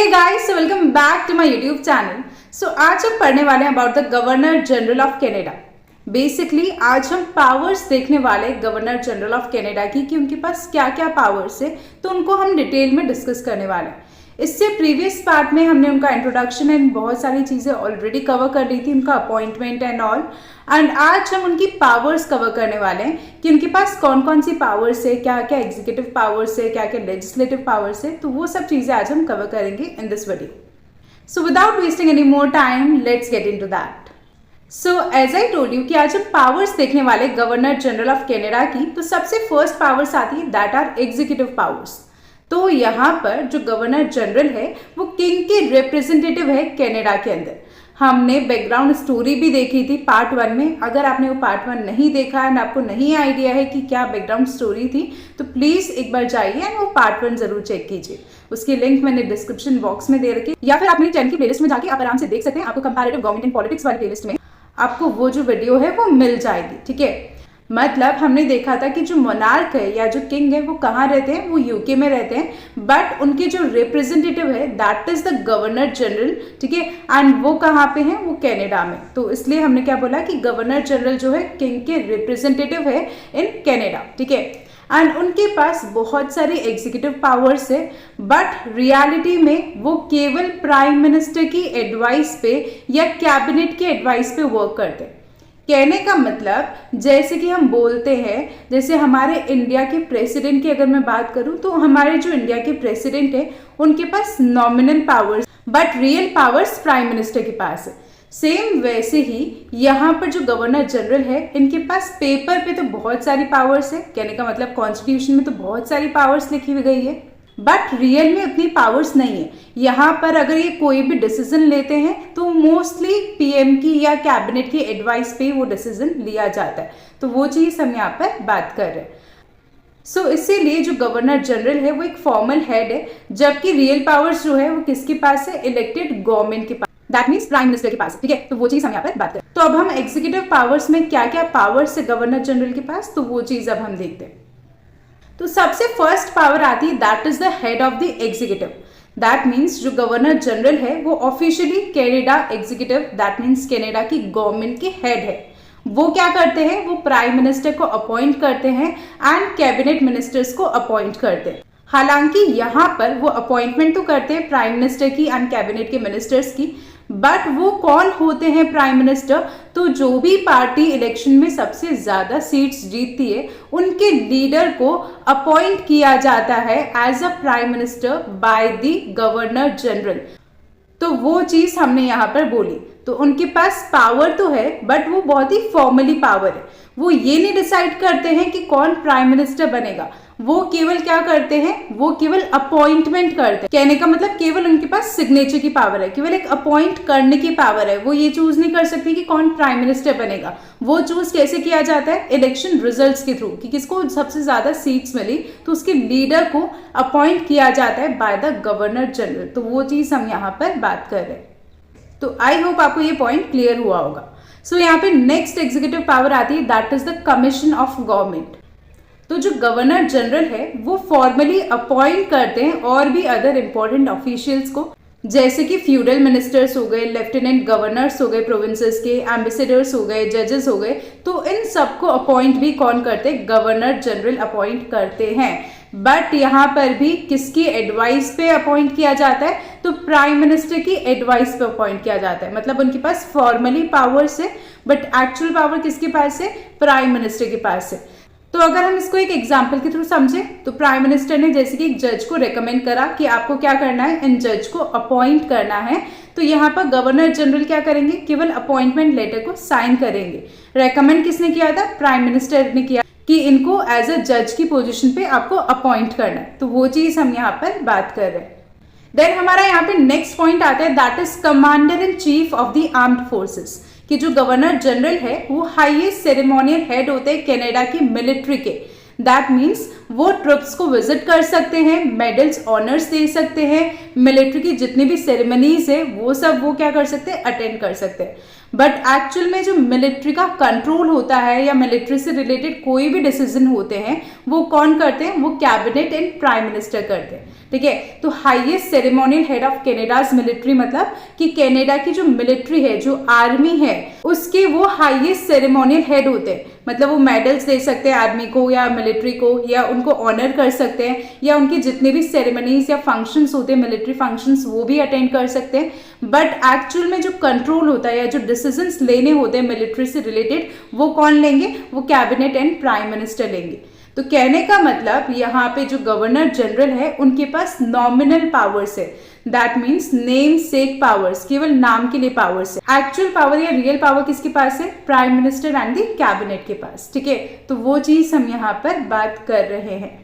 Guys, welcome back to my YouTube channel. आज हम पढ़ने वाले हैं about the governor general of Canada. Basically आज हम पावर्स देखने वाले गवर्नर जनरल ऑफ कनाडा की कि उनके पास क्या क्या पावर्स है, तो उनको हम डिटेल में डिस्कस करने वाले हैं। इससे प्रीवियस पार्ट में हमने उनका इंट्रोडक्शन एंड बहुत सारी चीज़ें ऑलरेडी कवर कर ली थी, उनका अपॉइंटमेंट एंड ऑल। एंड आज हम उनकी पावर्स कवर करने वाले हैं कि उनके पास कौन कौन सी पावर्स है, क्या क्या एग्जीक्यूटिव पावर्स है, क्या क्या लेजिस्लेटिव पावर्स है। तो वो सब चीज़ें आज हम कवर करेंगे in this video. So without wasting any more time, let's get into that. So as I told you कि आज हम पावर्स देखने वाले गवर्नर जनरल ऑफ कनाडा की, तो सबसे फर्स्ट पावर्स आती है दैट आर एग्जीक्यूटिव पावर्स। तो यहाँ पर जो गवर्नर जनरल है वो किंग के रिप्रेजेंटेटिव है कनाडा के अंदर। हमने बैकग्राउंड स्टोरी भी देखी थी पार्ट 1 में। अगर आपने वो पार्ट 1 नहीं देखा एंड आपको नहीं आइडिया है कि क्या बैकग्राउंड स्टोरी थी, तो प्लीज़ एक बार जाइए एंड वो पार्ट 1 जरूर चेक कीजिए। उसकी लिंक मैंने डिस्क्रिप्शन बॉक्स में दे रखी, या फिर आप मेरे चैनल की प्लेलिस्ट में जाके आप आराम से देख सकते हैं। आपको कंपैरेटिव गवर्नमेंट एंड पॉलिटिक्स वाली प्लेलिस्ट में आपको वो जो वीडियो है वो मिल जाएगी। ठीक है, मतलब हमने देखा था कि जो मोनार्क है या जो किंग है वो कहाँ रहते हैं, वो यूके में रहते हैं, बट उनके जो रिप्रेजेंटेटिव है that is the governor general. ठीक है, एंड वो कहाँ पे हैं, वो कनाडा में। तो इसलिए हमने क्या बोला कि गवर्नर जनरल जो है किंग के रिप्रेजेंटेटिव है इन कनाडा। ठीक है, एंड उनके पास बहुत सारी एग्जीक्यूटिव पावर्स है, बट रियलिटी में वो केवल प्राइम मिनिस्टर की एडवाइस पे या कैबिनेट की एडवाइस पे वर्क करते हैं। कहने का मतलब जैसे कि हम बोलते हैं, जैसे हमारे इंडिया के प्रेसिडेंट की अगर मैं बात करूं, तो हमारे जो इंडिया के प्रेसिडेंट है उनके पास nominal powers but real powers prime minister के पास है। सेम वैसे ही यहाँ पर जो गवर्नर जनरल है इनके पास पेपर पे तो बहुत सारी पावर्स है। कहने का मतलब कॉन्स्टिट्यूशन में तो बहुत सारी पावर्स लिखी हुई गई है, बट रियल में उतनी पावर्स नहीं है। यहाँ पर अगर ये कोई भी डिसीजन लेते हैं तो मोस्टली पीएम की या कैबिनेट की एडवाइस पे वो डिसीजन लिया जाता है। तो वो चीज़ हम यहाँ पर बात कर रहे हैं। सो इसीलिए जो गवर्नर जनरल है वो एक फॉर्मल हेड है, जबकि रियल पावर्स जो है वो किसके पास है, इलेक्टेड गवर्नमेंट के पास, दैट मीन्स प्राइम मिनिस्टर के पास। ठीक है, तो वो चीज़ हम यहाँ पर बात करें। तो अब हम एग्जीक्यूटिव पावर्स में क्या क्या पावर्स है गवर्नर जनरल के पास, तो वो चीज़ अब हम देखते हैं। तो सबसे फर्स्ट पावर आती है that is the head of the executive. That means जो गवर्नर जनरल है वो officially Canada executive, that means Canada की गवर्नमेंट के हेड है। वो क्या करते हैं, वो प्राइम मिनिस्टर को अपॉइंट करते हैं एंड कैबिनेट मिनिस्टर्स को अपॉइंट करते हैं। हालांकि यहाँ पर वो अपॉइंटमेंट तो करते हैं प्राइम मिनिस्टर की एंड कैबिनेट के मिनिस्टर्स की, बट वो कौन होते हैं प्राइम मिनिस्टर, तो जो भी पार्टी इलेक्शन में सबसे ज्यादा सीट्स जीतती है उनके लीडर को अपॉइंट किया जाता है as a prime minister by the governor general. तो वो चीज हमने यहाँ पर बोली। तो उनके पास पावर तो है, बट वो बहुत ही फॉर्मली पावर है। वो ये नहीं डिसाइड करते हैं कि कौन प्राइम मिनिस्टर बनेगा, वो केवल क्या करते हैं, वो केवल अपॉइंटमेंट करते हैं। कहने का मतलब केवल उनके पास सिग्नेचर की पावर है, केवल एक अपॉइंट करने की पावर है। वो ये चूज नहीं कर सकती कि कौन प्राइम मिनिस्टर बनेगा। वो चूज कैसे किया जाता है, इलेक्शन रिजल्ट्स के थ्रू, कि किसको सबसे ज्यादा सीट्स मिली तो उसके लीडर को अपॉइंट किया जाता है बाय द गवर्नर जनरल। तो वो चीज हम यहाँ पर बात कर रहे हैं। तो आई होप आपको ये पॉइंट क्लियर हुआ होगा। सो यहाँ पे नेक्स्ट एग्जीक्यूटिव पावर आती है that is the commission of government. तो जो गवर्नर जनरल है वो फॉर्मली अपॉइंट करते हैं और भी अदर इंपॉर्टेंट ऑफिशियल्स को, जैसे कि फ्यूडल मिनिस्टर्स हो गए, लेफ्टिनेंट गवर्नर्स हो गए प्रोविंसेस के, एम्बेसडर्स हो गए, जजेस हो गए। तो इन सबको अपॉइंट भी कौन करते हैं, गवर्नर जनरल अपॉइंट करते हैं। बट यहाँ पर भी किसकी एडवाइस पे अपॉइंट किया जाता है, तो प्राइम मिनिस्टर की एडवाइस पे अपॉइंट किया जाता है। मतलब उनके पास फॉर्मली पावर्स है, बट एक्चुअल पावर किसके पास है, प्राइम मिनिस्टर के पास है। तो अगर हम इसको एक एग्जाम्पल के थ्रू समझे, तो प्राइम मिनिस्टर ने जैसे कि एक जज को रेकमेंड करा कि आपको क्या करना है, इन जज को अपॉइंट करना है, तो यहाँ पर गवर्नर जनरल क्या करेंगे, केवल अपॉइंटमेंट लेटर को साइन करेंगे। रेकमेंड किसने किया था, प्राइम मिनिस्टर ने किया कि इनको एज अ जज की पोजीशन पे आपको अपॉइंट करना है। तो वो चीज हम यहाँ पर बात कर रहे हैं। देन हमारा यहाँ पे नेक्स्ट पॉइंट आता है that is commander in chief of the armed forces. कि जो गवर्नर जनरल है वो हाईएस्ट सेरेमोनियल हेड होते हैं कनाडा की मिलिट्री के। दैट मीन्स वो ट्रुप्स को विजिट कर सकते हैं, मेडल्स ऑनर्स दे सकते हैं, मिलिट्री की जितनी भी सेरेमनीज है वो सब वो क्या कर सकते हैं, अटेंड कर सकते हैं। बट एक्चुअल में जो मिलिट्री का कंट्रोल होता है या मिलिट्री से रिलेटेड कोई भी डिसीजन होते हैं वो कौन करते हैं, वो कैबिनेट एंड प्राइम मिनिस्टर करते हैं। ठीक है। तो highest ceremonial head of Canada's military, मतलब कि कनाडा की जो मिलिट्री है, जो आर्मी है, उसके वो हाईएस्ट सेरेमोनियल हेड होते हैं। मतलब वो मेडल्स दे सकते हैं आर्मी को या मिलिट्री को, या उनको ऑनर कर सकते हैं, या उनके जितने भी सेरेमनीज या फंक्शंस होते हैं, मिलिट्री फंक्शंस, वो भी अटेंड कर सकते हैं। बट एक्चुअल में जो कंट्रोल होता है या जो डिसीजंस लेने होते हैं मिलिट्री से रिलेटेड, वो कौन लेंगे? वो कैबिनेट एंड प्राइम मिनिस्टर लेंगे। तो कहने का मतलब यहाँ पे जो गवर्नर जनरल है उनके पास नॉमिनल पावर्स है, that means name sec powers, केवल नाम के लिए पावर्स है। एक्चुअल पावर या रियल पावर किसके पास है? Prime minister and the cabinet के पास, ठीक है। तो वो चीज हम यहाँ पर बात कर रहे हैं।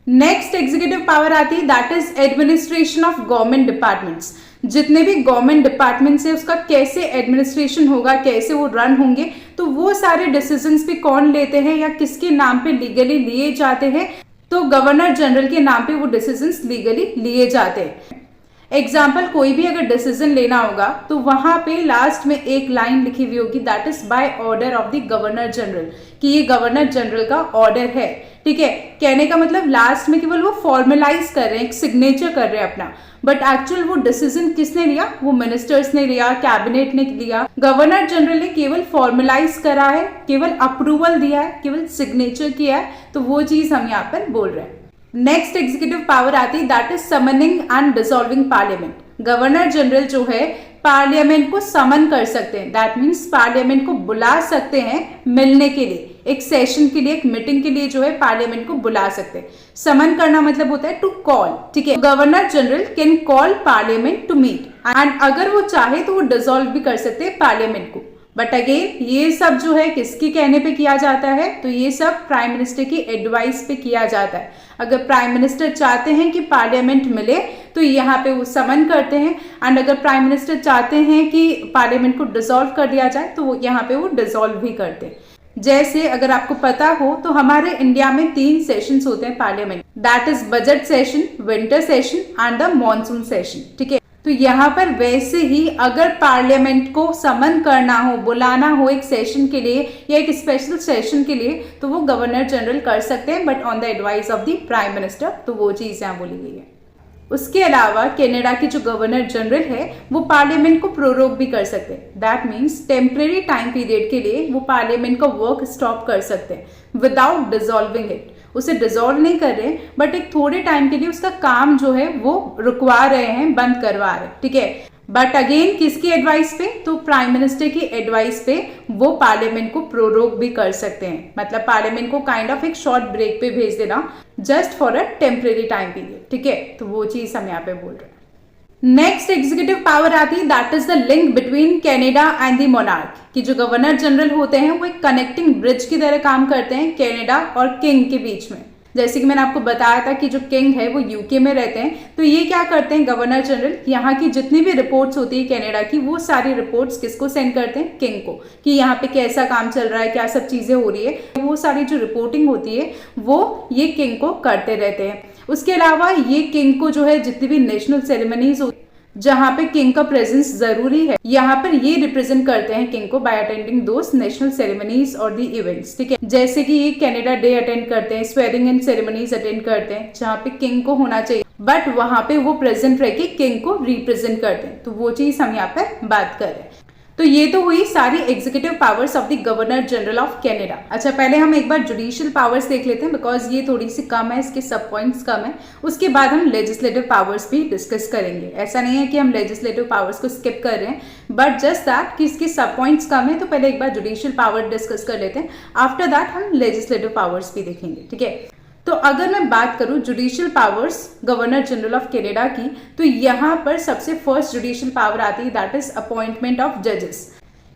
नेक्स्ट एग्जीक्यूटिव पावर आती है, that is administration of government departments. जितने भी गवर्नमेंट डिपार्टमेंट्स है उसका कैसे एडमिनिस्ट्रेशन होगा, कैसे वो रन होंगे, तो वो सारे डिसीजंस भी कौन लेते हैं या किसके नाम पे लीगली लिए जाते हैं? तो गवर्नर जनरल के नाम पे वो डिसीजंस लीगली लिए जाते हैं। एग्जाम्पल, कोई भी अगर डिसीजन लेना होगा तो वहां पे लास्ट में एक लाइन लिखी हुई होगी, that is by order of the governor general, कि ये गवर्नर जनरल का ऑर्डर है, ठीक है। कहने का मतलब लास्ट में केवल वो फॉर्मलाइज कर रहे हैं, एक सिग्नेचर कर रहे हैं अपना, बट एक्चुअल वो डिसीजन किसने लिया? वो मिनिस्टर्स ने लिया, कैबिनेट ने लिया। गवर्नर जनरल ने केवल फॉर्मलाइज करा है, केवल अप्रूवल दिया है, केवल सिग्नेचर किया है, तो वो चीज हम यहाँ पर बोल रहे हैं। नेक्स्ट एग्जीक्यूटिव पावर आती है, that is summoning and dissolving parliament. Governor general जो है पार्लियामेंट को समन कर सकते हैं, दैट मीन्स पार्लियामेंट को बुला सकते हैं मिलने के लिए, एक सेशन के लिए, एक मीटिंग के लिए जो है पार्लियामेंट को बुला सकते हैं। समन करना मतलब होता है टू कॉल, ठीक है। Governor general can call parliament to meet, and अगर वो चाहे तो वो डिसॉल्व भी कर सकते हैं पार्लियामेंट को। बट अगेन ये सब जो है किसके कहने पे किया जाता है? तो ये सब प्राइम मिनिस्टर की एडवाइस पे किया जाता है। अगर प्राइम मिनिस्टर चाहते हैं कि पार्लियामेंट मिले तो यहाँ पे वो समन करते हैं, एंड अगर प्राइम मिनिस्टर चाहते हैं कि पार्लियामेंट को डिसॉल्व कर दिया जाए तो वो यहाँ पे वो डिसॉल्व भी करते हैं। जैसे अगर आपको पता हो तो हमारे इंडिया में 3 सेशंस होते हैं parliament, that is budget session, winter session and the monsoon session, ठीक है। तो यहाँ पर वैसे ही अगर पार्लियामेंट को समन करना हो, बुलाना हो एक सेशन के लिए या एक स्पेशल सेशन के लिए, तो वो गवर्नर जनरल कर सकते हैं, but on the advice of the prime minister. तो वो चीज यहाँ बोली गई है। उसके अलावा कनाडा की जो गवर्नर जनरल है वो पार्लियामेंट को प्रोरोग भी कर सकते हैं, that means temporary time period के लिए वो पार्लियामेंट का वर्क स्टॉप कर सकते हैं विदाउट डिसॉल्विंग इट। उसे डिसॉल्व नहीं कर रहे, बट एक थोड़े टाइम के लिए उसका काम जो है वो रुकवा रहे हैं, बंद करवा रहे हैं, ठीक है। बट अगेन किसकी एडवाइस पे? तो प्राइम मिनिस्टर की एडवाइस पे वो पार्लियामेंट को प्रोरोग भी कर सकते हैं, मतलब पार्लियामेंट को काइंड ऑफ एक शॉर्ट ब्रेक पे भेज देना, just for a temporary time period, ठीक है। तो वो चीज हम यहाँ पे बोल रहे हैं। नेक्स्ट एग्जीक्यूटिव पावर आती है, that is the link between Canada and the monarch, कि जो गवर्नर जनरल होते हैं वो एक कनेक्टिंग ब्रिज की तरह काम करते हैं कनाडा और किंग के बीच में। जैसे कि मैंने आपको बताया था कि जो किंग है वो यूके में रहते हैं, तो ये क्या करते हैं गवर्नर जनरल, यहाँ की जितनी भी रिपोर्ट्स होती है कनाडा की, वो सारी रिपोर्ट्स किसको सेंड करते हैं? किंग को, कि यहाँ पे कैसा काम चल रहा है, क्या सब चीजें हो रही है, वो सारी जो रिपोर्टिंग होती है वो ये किंग को करते रहते हैं। उसके अलावा ये किंग को जो है जितनी भी नेशनल सेरेमनीज होती जहाँ पे किंग का प्रेजेंस जरूरी है, यहाँ पर ये रिप्रेजेंट करते हैं किंग को बाय अटेंडिंग दोस नेशनल सेरेमनीज और दी इवेंट्स, ठीक है। जैसे कि ये कनाडा डे अटेंड करते हैं, स्वेरिंग इन सेरेमनीज अटेंड करते हैं, जहाँ पे किंग को होना चाहिए, बट वहां पे वो प्रेजेंट रह के किंग को रिप्रेजेंट करते हैं। तो वो चीज हम यहाँ पर बात कर रहे हैं। तो ये तो हुई सारी executive powers of the governor general of Canada. अच्छा, पहले हम एक बार जुडिशियल पावर्स देख लेते हैं, बिकॉज ये थोड़ी सी कम है, इसके सब पॉइंट्स कम है। उसके बाद हम लेजिस्लेटिव पावर्स भी डिस्कस करेंगे। ऐसा नहीं है कि हम लेजिस्लेटिव पावर्स को स्किप कर रहे हैं, बट जस्ट दैट कि इसके सब पॉइंट्स कम है, तो पहले एक बार जुडिशियल पावर डिस्कस कर लेते हैं। आफ्टर दैट हम लेजिस्लेटिव पावर्स भी देखेंगे, ठीक है। तो अगर मैं बात करूं judicial powers governor general of Canada की, तो यहाँ पर सबसे फर्स्ट जुडिशियल पावर आती है, दैट इज अपॉइंटमेंट ऑफ जजेस,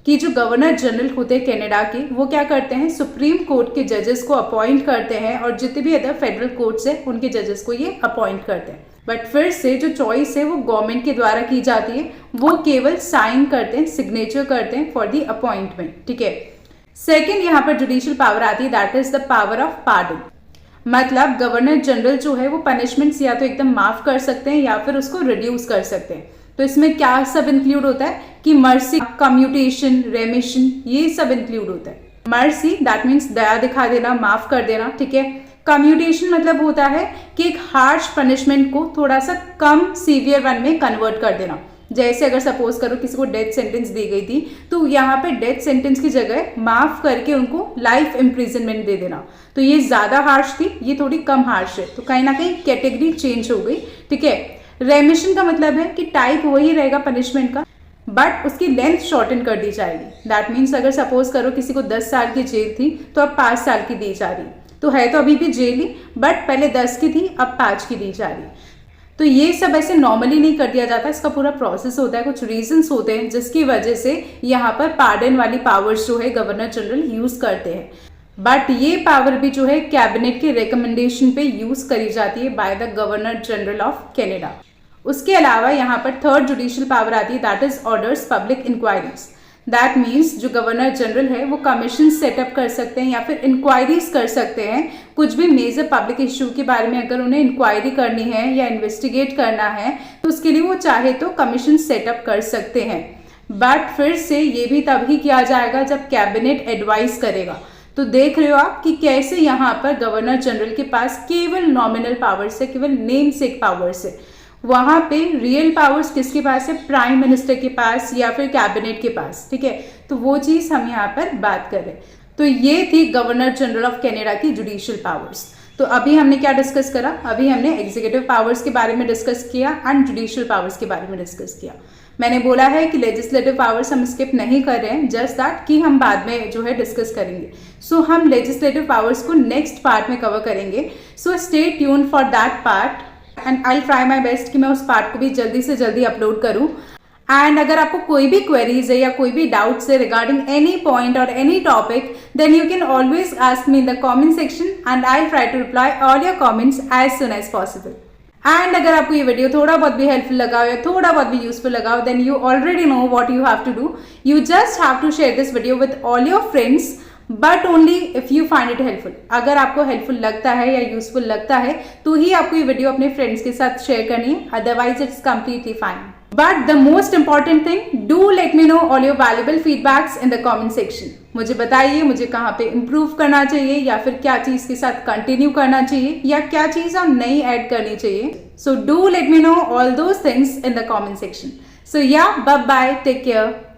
कि जो गवर्नर जनरल होते हैं कनाडा के, वो क्या करते हैं, सुप्रीम कोर्ट के जजेस को अपॉइंट करते हैं, और जितने भी अदर फेडरल कोर्ट्स है उनके जजेस को ये अपॉइंट करते हैं। बट फिर से जो चॉइस है वो गवर्नमेंट के द्वारा की जाती है, वो केवल साइन करते हैं, सिग्नेचर करते हैं फॉर द अपॉइंटमेंट, ठीक है। सेकेंड यहाँ पर जुडिशियल पावर आती है, that is the power of pardon, मतलब गवर्नर जनरल जो है वो पनिशमेंट्स या तो एकदम माफ कर सकते हैं या फिर उसको रिड्यूस कर सकते हैं। तो इसमें क्या सब इंक्लूड होता है कि मर्सी, कम्यूटेशन, रेमिशन, ये सब इंक्लूड होता है। मर्सी दैट मीन्स दया दिखा देना, माफ कर देना, ठीक है। कम्यूटेशन मतलब होता है कि एक हार्श पनिशमेंट को थोड़ा सा कम सीवियर वन में कन्वर्ट कर देना। जैसे अगर सपोज करो किसी को डेथ सेंटेंस दी गई थी तो यहाँ पे डेथ सेंटेंस की जगह माफ करके उनको लाइफ इम्प्रिजनमेंट दे देना। तो ये ज्यादा हार्श थी, ये थोड़ी कम हार्श है, तो कहीं ना कहीं कैटेगरी चेंज हो गई। ठीक है, रेमिशन का मतलब है कि टाइप वही रहेगा पनिशमेंट का, बट उसकी लेंथ शॉर्टन कर दी जाएगी। दैट मीन्स अगर सपोज करो किसी को 10 साल की जेल थी तो अब 5 साल की दी जा रही, तो है तो अभी भी जेल ही, बट पहले 10 की थी अब 5 की दी जा रही। तो ये सब ऐसे नॉर्मली नहीं कर दिया जाता, इसका पूरा प्रोसेस होता है, कुछ रीजंस होते हैं जिसकी वजह से यहाँ पर पार्डन वाली पावर्स जो है गवर्नर जनरल यूज करते हैं। बट ये पावर भी जो है कैबिनेट के रिकमेंडेशन पे यूज करी जाती है by the governor general of Canada. उसके अलावा यहाँ पर थर्ड जुडिशियल पावर आती है, that is orders public inquiries. That means जो गवर्नर जनरल है वो कमीशन सेटअप कर सकते हैं या फिर इंक्वायरीज कर सकते हैं। कुछ भी मेजर पब्लिक इश्यू के बारे में अगर उन्हें इंक्वायरी करनी है या इन्वेस्टिगेट करना है तो उसके लिए वो चाहे तो कमीशन सेटअप कर सकते हैं। बट फिर से ये भी तभी किया जाएगा जब कैबिनेट एडवाइस करेगा। तो देख रहे हो आप कि कैसे यहाँ पर गवर्नर जनरल के पास केवल नॉमिनल पावर्स है, केवल नेम सेक पावर्स है। वहां पे रियल पावर्स किसके पास है, प्राइम मिनिस्टर के पास या फिर कैबिनेट के पास। ठीक है, तो वो चीज हम यहाँ पर बात करें। तो ये थी गवर्नर जनरल ऑफ कनाडा की जुडिशियल पावर्स। तो अभी हमने क्या डिस्कस करा, अभी हमने एग्जीक्यूटिव पावर्स के बारे में डिस्कस किया एंड जुडिशियल पावर्स के बारे में डिस्कस किया। मैंने बोला है कि लेजिस्लेटिव पावर्स हम स्किप नहीं कर रहे हैं, जस्ट दैट कि हम बाद में जो है डिस्कस करेंगे। सो हम लेजिस्लेटिव पावर्स को नेक्स्ट पार्ट में कवर करेंगे। So stay tune for that part and I try my best कि मैं उस पार्ट को भी जल्दी से जल्दी अपलोड करूं। एंड अगर आपको कोई भी क्वेरीज है या कोई भी डाउट्स है रिगार्डिंग एनी पॉइंट और any topic, then you can always ask me in the comment section and I try to reply all your comments as soon as possible. And अगर आपको ये वीडियो थोड़ा बहुत भी हेल्पफुल लगा हो या थोड़ा बहुत भी यूजफुल लगा हो, then you already know what you have to do. You just have to share this video with all your friends, but only if you find it helpful. अगर आपको हेल्पफुल लगता है या यूजफुल लगता है तो ही आपको ये वीडियो अपने फ्रेंड्स के साथ शेयर करनी है, otherwise it's completely fine. But the most important thing, do let me know all your valuable feedbacks in the comment section. मुझे बताइए मुझे कहाँ पे इम्प्रूव करना चाहिए या फिर क्या चीज के साथ कंटिन्यू करना चाहिए या क्या चीज और नई ऐड करनी चाहिए। So do let me know all those things in the comment section. So yeah bye bye, take care.